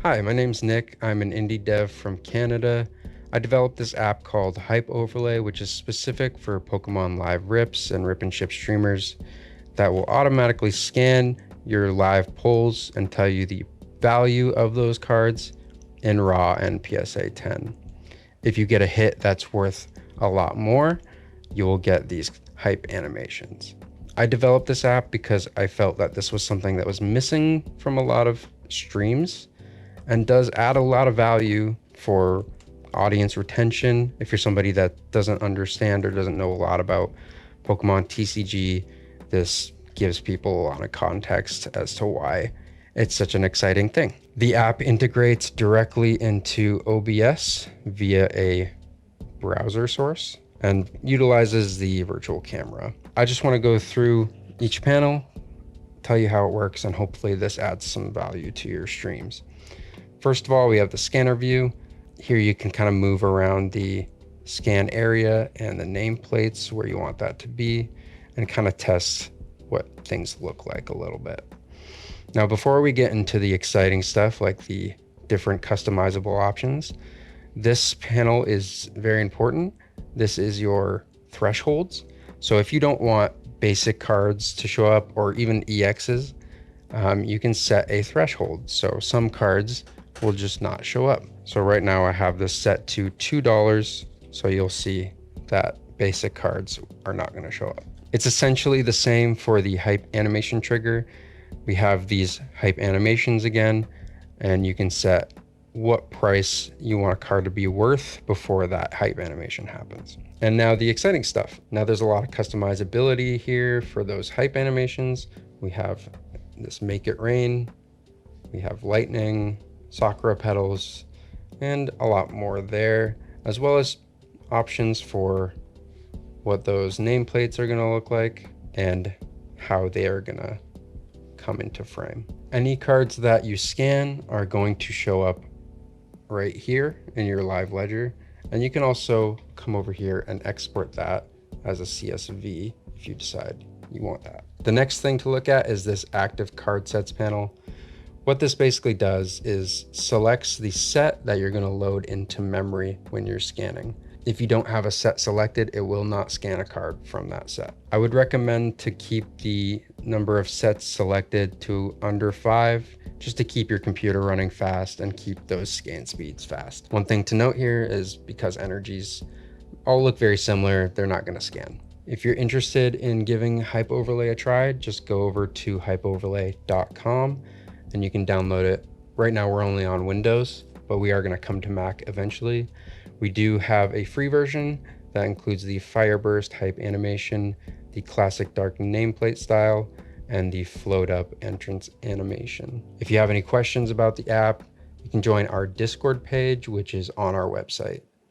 Hi, my name's Nick. I'm an indie dev from Canada. I developed this app called Hype Overlay, which is specific for Pokemon Live rips and rip and ship streamers that will automatically scan your live pulls and tell you the value of those cards in raw and PSA 10. If you get a hit that's worth a lot more, you will get these hype animations. I developed this app because I felt that this was something that was missing from a lot of streams and does add a lot of value for audience retention. If you're somebody that doesn't understand or doesn't know a lot about Pokemon TCG, this gives people a lot of context as to why it's such an exciting thing. The app integrates directly into OBS via a browser source and utilizes the virtual camera. I just want to go through each panel, tell you how it works, and hopefully this adds some value to your streams. First of all, we have the scanner view. Here you can kind of move around the scan area and the nameplates where you want that to be and kind of test what things look like a little bit. Now, before we get into the exciting stuff like the different customizable options, this panel is very important. This is your thresholds. So if you don't want basic cards to show up or even EXs, you can set a threshold. So some cards will just not show up. So right now I have this set to $2. So you'll see that basic cards are not going to show up. It's essentially the same for the hype animation trigger. We have these hype animations again, and you can set what price you want a card to be worth before that hype animation happens. And now the exciting stuff. Now there's a lot of customizability here for those hype animations. We have this Make It Rain, we have lightning, Sakura petals, and a lot more there, as well as options for what those nameplates are going to look like and how they are going to come into frame. Any cards that you scan are going to show up right here in your live ledger, and you can also come over here and export that as a CSV if you decide you want that. The next thing to look at is this active card sets panel. What this basically does is selects the set that you're going to load into memory when you're scanning. If you don't have a set selected, it will not scan a card from that set. I would recommend to keep the number of sets selected to under 5, just to keep your computer running fast and keep those scan speeds fast. One thing to note here is because energies all look very similar, they're not going to scan. If you're interested in giving Hype Overlay a try, just go over to hypeoverlay.com and you can download it. Right now we're only on Windows, but we are going to come to Mac eventually. We do have a free version that includes the Fireburst hype animation, the classic dark nameplate style, and the float up entrance animation. If you have any questions about the app, you can join our Discord page, which is on our website.